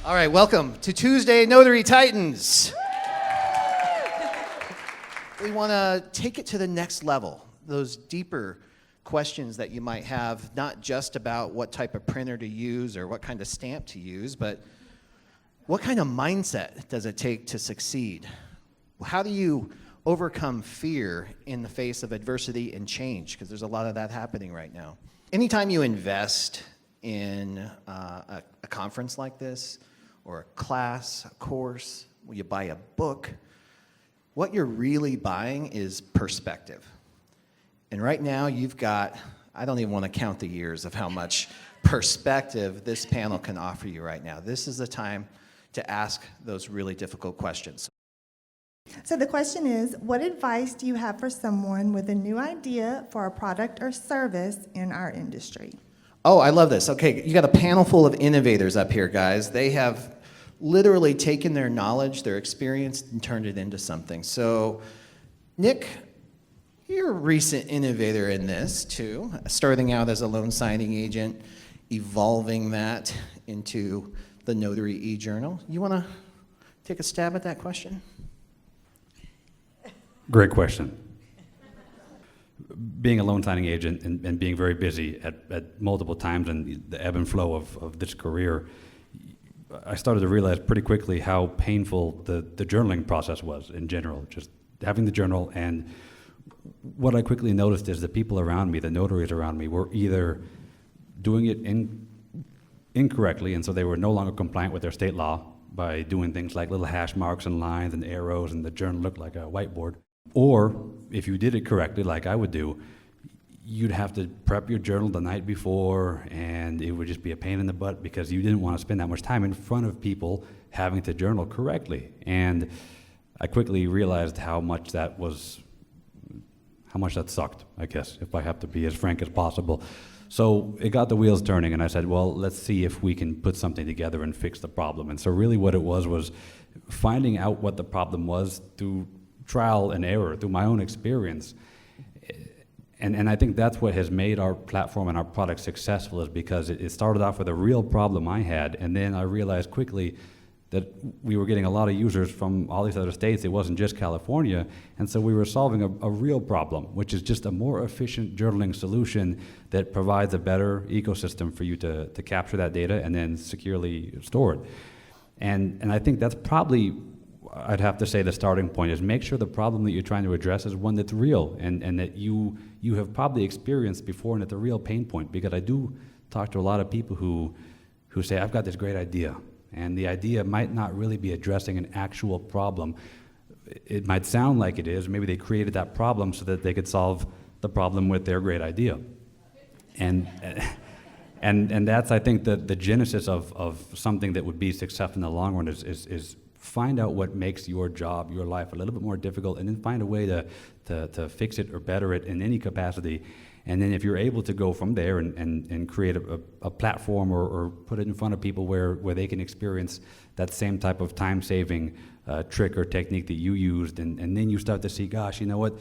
All right, welcome to Tuesday Notary Titans. We want to take it to the next level, those deeper questions that you might have, not just about what type of printer to use or what kind of stamp to use, but what kind of mindset does it take to succeed? How do you overcome fear in the face of adversity and change? Because there's a lot of that happening right now. Anytime you invest in a conference like this, or a class, a course, when you buy a book, what you're really buying is perspective. And right now you've got, I don't even want to count the years of how much perspective this panel can offer you right now. This is the time to ask those really difficult questions. So the question is, what advice do you have for someone with a new idea for a product or service in our industry? Oh, I love this. Okay, you got a panel full of innovators up here, guys. They have literally taken their knowledge, their experience, and turned it into something. So, Nick, you're a recent innovator in this, too. Starting out as a loan signing agent, evolving that into the Notary e-journal. You want to take a stab at that question? Great question. Being a loan signing agent and being very busy at multiple times and the ebb and flow of this career, I started to realize pretty quickly how painful the journaling process was in general, just having the journal. And what I quickly noticed is the people around me, the notaries around me, were either doing it incorrectly, and so they were no longer compliant with their state law by doing things like little hash marks and lines and arrows, and the journal looked like a whiteboard. Or if you did it correctly, like I would do, you'd have to prep your journal the night before, and it would just be a pain in the butt because you didn't want to spend that much time in front of people having to journal correctly. And I quickly realized how much that sucked, I guess, if I have to be as frank as possible. So it got the wheels turning, and I said, well, let's see if we can put something together and fix the problem. And so really what it was finding out what the problem was through trial and error, through my own experience. And I think that's what has made our platform and our product successful, is because it started off with a real problem I had, and then I realized quickly that we were getting a lot of users from all these other states. It wasn't just California, and so we were solving a real problem, which is just a more efficient journaling solution that provides a better ecosystem for you to capture that data and then securely store it. And I think that's probably, I'd have to say, the starting point is make sure the problem that you're trying to address is one that's real and that you have probably experienced before, and it's a real pain point. Because I do talk to a lot of people who say, I've got this great idea, and the idea might not really be addressing an actual problem. It might sound like it is. Maybe they created that problem so that they could solve the problem with their great idea. And that's, I think, the genesis of something that would be successful in the long run is find out what makes your job, your life a little bit more difficult, and then find a way to fix it or better it in any capacity. And then if you're able to go from there and create a platform or put it in front of people where they can experience that same type of time-saving trick or technique that you used, and then you start to see, gosh, you know what,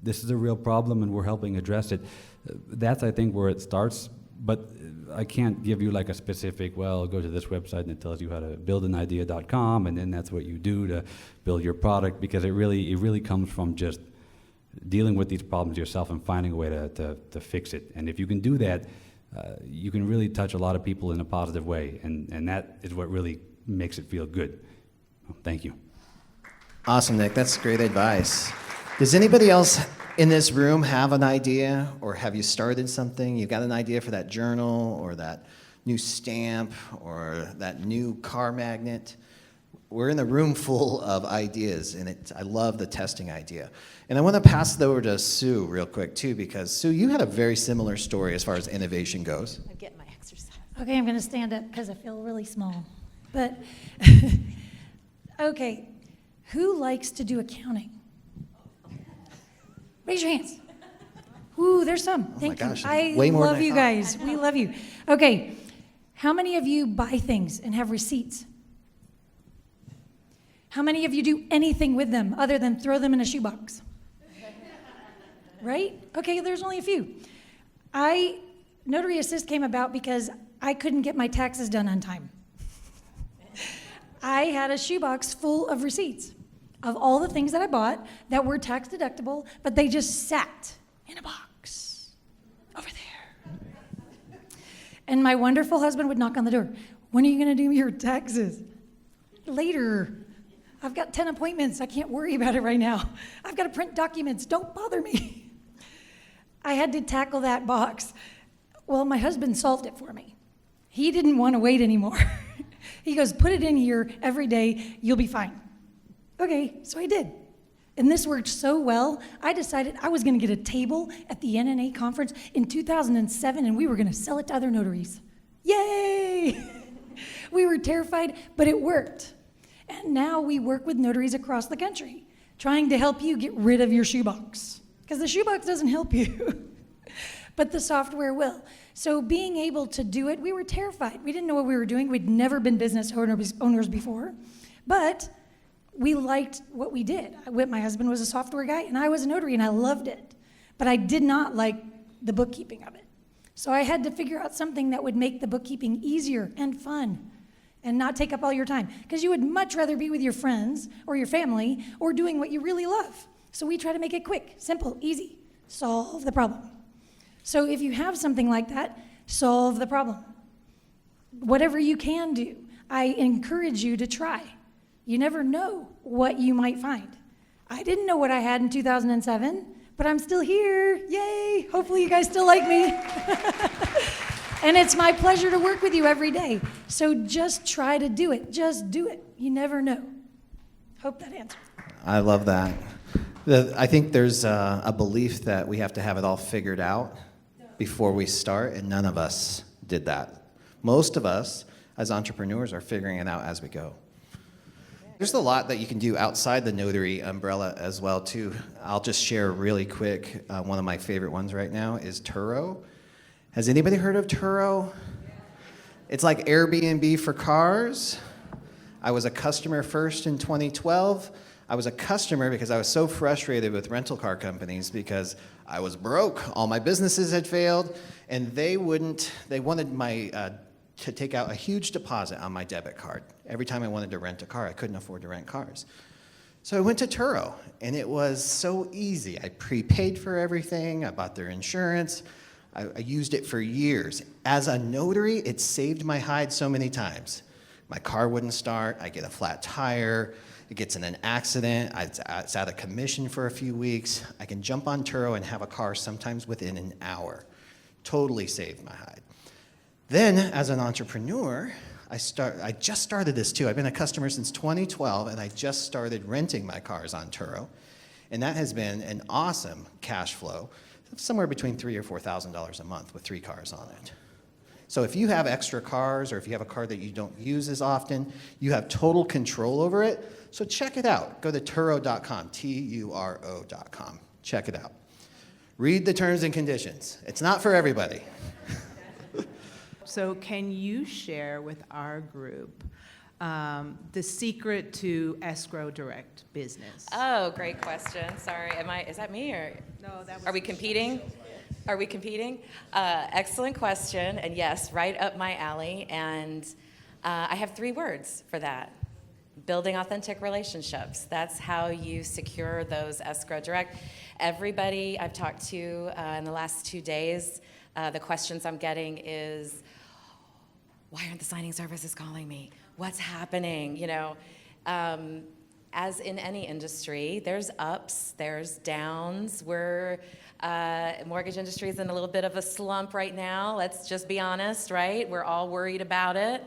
this is a real problem and we're helping address it. That's, I think, where it starts. But I can't give you like a specific, well, go to this website and it tells you how to buildanidea.com, and then that's what you do to build your product, because it really comes from just dealing with these problems yourself and finding a way to fix it. And if you can do that, you can really touch a lot of people in a positive way, and that is what really makes it feel good. Thank you. Awesome, Nick. That's great advice. Does anybody else in this room have an idea, or have you started something? You've got an idea for that journal or that new stamp or that new car magnet? We're in a room full of ideas, and I love the testing idea. And I want to pass it over to Sue real quick, too, because, Sue, you had a very similar story as far as innovation goes. I'm getting my exercise. Okay, I'm going to stand up because I feel really small. But, okay, who likes to do accounting? Raise your hands. Ooh, there's some. Thank you. I love you guys. We love you. Okay, how many of you buy things and have receipts? How many of you do anything with them other than throw them in a shoebox? Right? Okay, there's only a few. I NotaryAssist came about because I couldn't get my taxes done on time. I had a shoebox full of receipts of all the things that I bought that were tax deductible, but they just sat in a box over there. And my wonderful husband would knock on the door. When are you going to do your taxes? Later. I've got 10 appointments. I can't worry about it right now. I've got to print documents. Don't bother me. I had to tackle that box. Well, my husband solved it for me. He didn't want to wait anymore. He goes, put it in here every day. You'll be fine. Okay, so I did. And this worked so well, I decided I was going to get a table at the NNA Conference in 2007, and we were going to sell it to other notaries. Yay! We were terrified, but it worked. And now we work with notaries across the country, trying to help you get rid of your shoebox. Because the shoebox doesn't help you, but the software will. So being able to do it, we were terrified. We didn't know what we were doing. We'd never been business owners before, but we liked what we did. My husband was a software guy, and I was a notary, and I loved it. But I did not like the bookkeeping of it. So I had to figure out something that would make the bookkeeping easier and fun and not take up all your time. Because you would much rather be with your friends or your family or doing what you really love. So we try to make it quick, simple, easy. Solve the problem. So if you have something like that, solve the problem. Whatever you can do, I encourage you to try. You never know what you might find. I didn't know what I had in 2007, but I'm still here. Yay! Hopefully you guys still like me. And it's my pleasure to work with you every day. So just try to do it. Just do it. You never know. Hope that answers. I love that. I think there's a belief that we have to have it all figured out before we start, and none of us did that. Most of us, as entrepreneurs, are figuring it out as we go. There's a lot that you can do outside the notary umbrella as well, too. I'll just share really quick. One of my favorite ones right now is Turo. Has anybody heard of Turo? It's like Airbnb for cars. I was a customer first in 2012. I was a customer because I was so frustrated with rental car companies because I was broke. All my businesses had failed, and they wanted to take out a huge deposit on my debit card. Every time I wanted to rent a car, I couldn't afford to rent cars. So I went to Turo, and it was so easy. I prepaid for everything. I bought their insurance. I used it for years. As a notary, it saved my hide so many times. My car wouldn't start. I get a flat tire. It gets in an accident. It's out of commission for a few weeks. I can jump on Turo and have a car sometimes within an hour. Totally saved my hide. Then, as an entrepreneur, I just started this too. I've been a customer since 2012, and I just started renting my cars on Turo. And that has been an awesome cash flow, somewhere between $3,000 or $4,000 a month with 3 cars on it. So if you have extra cars, or if you have a car that you don't use as often, you have total control over it. So check it out. Go to Turo.com, Turo.com. Check it out. Read the terms and conditions. It's not for everybody. So can you share with our group the secret to escrow direct business? Oh, great question. Sorry, is that me or? No, that was. Are we competing? Are we competing? Excellent question, and yes, right up my alley. And I have 3 words for that. Building authentic relationships. That's how you secure those escrow direct. Everybody I've talked to in the last 2 days, the questions I'm getting is, why aren't the signing services calling me? What's happening? You know, as in any industry, there's ups, there's downs. Mortgage industry is in a little bit of a slump right now. Let's just be honest, right? We're all worried about it.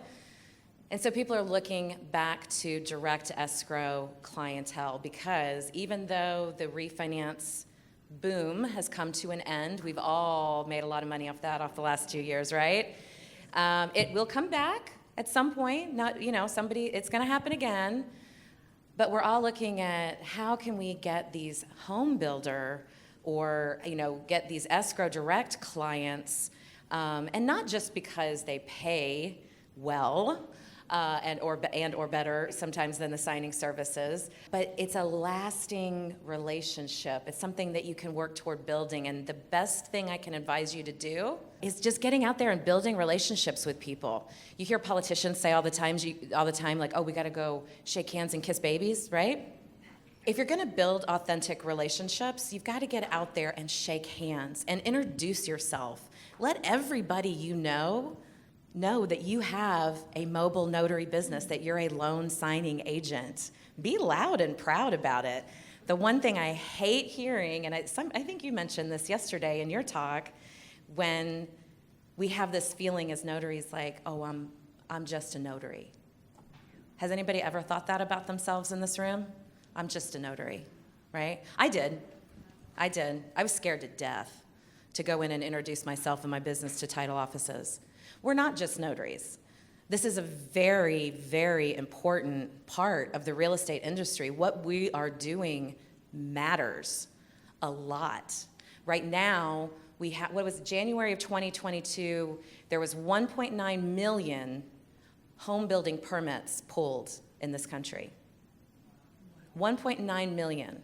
And so people are looking back to direct escrow clientele because even though the refinance boom has come to an end, we've all made a lot of money off the last 2 years, right? It will come back at some point. It's going to happen again. But we're all looking at how can we get these home builder or get these escrow direct clients, and not just because they pay well, and or better sometimes than the signing services. But it's a lasting relationship. It's something that you can work toward building. And the best thing I can advise you to do is just getting out there and building relationships with people. You hear politicians say all the time, like, oh, we got to go shake hands and kiss babies, right? If you're going to build authentic relationships, you've got to get out there and shake hands and introduce yourself. Let everybody you know that you have a mobile notary business, that you're a loan signing agent. Be loud and proud about it. The one thing I hate hearing, and I think you mentioned this yesterday in your talk, when we have this feeling as notaries like, oh, I'm just a notary. Has anybody ever thought that about themselves in this room? I'm just a notary, right? I did. I was scared to death to go in and introduce myself and my business to title offices. We're not just notaries. This is a very, very important part of the real estate industry. What we are doing matters a lot. Right now, we have, what was it, January of 2022, there was 1.9 million home building permits pulled in this country. 1.9 million.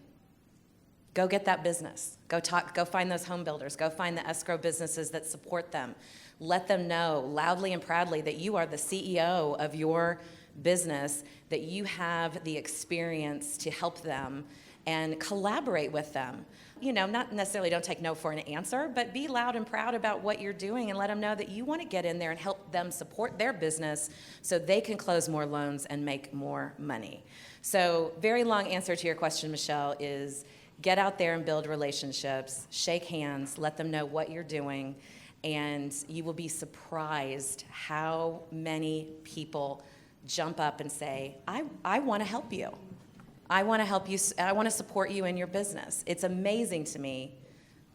Go get that business. Go find those home builders. Go find the escrow businesses that support them. Let them know loudly and proudly that you are the CEO of your business, that you have the experience to help them and collaborate with them. You know, not necessarily don't take no for an answer, but be loud and proud about what you're doing and let them know that you want to get in there and help them support their business so they can close more loans and make more money. So, very long answer to your question, Michelle, is get out there and build relationships, shake hands, let them know what you're doing, and you will be surprised how many people jump up and say, I want to help you. I want to help you. I want to support you in your business. It's amazing to me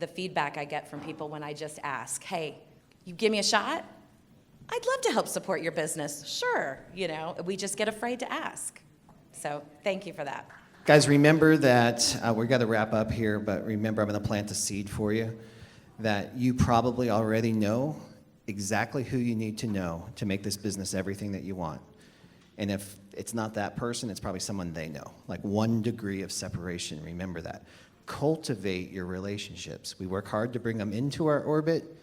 the feedback I get from people when I just ask, hey, you give me a shot? I'd love to help support your business. Sure, you know, we just get afraid to ask. So thank you for that. Guys, remember that we've got to wrap up here, but remember I'm going to plant a seed for you that you probably already know exactly who you need to know to make this business everything that you want. And if it's not that person, it's probably someone they know. Like 1 degree of separation, remember that. Cultivate your relationships. We work hard to bring them into our orbit.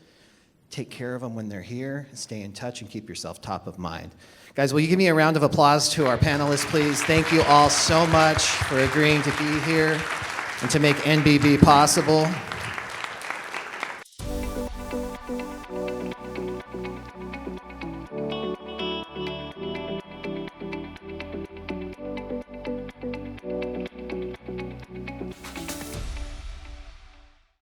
Take care of them when they're here. Stay in touch and keep yourself top of mind. Guys, will you give me a round of applause to our panelists, please? Thank you all so much for agreeing to be here and to make NBB possible.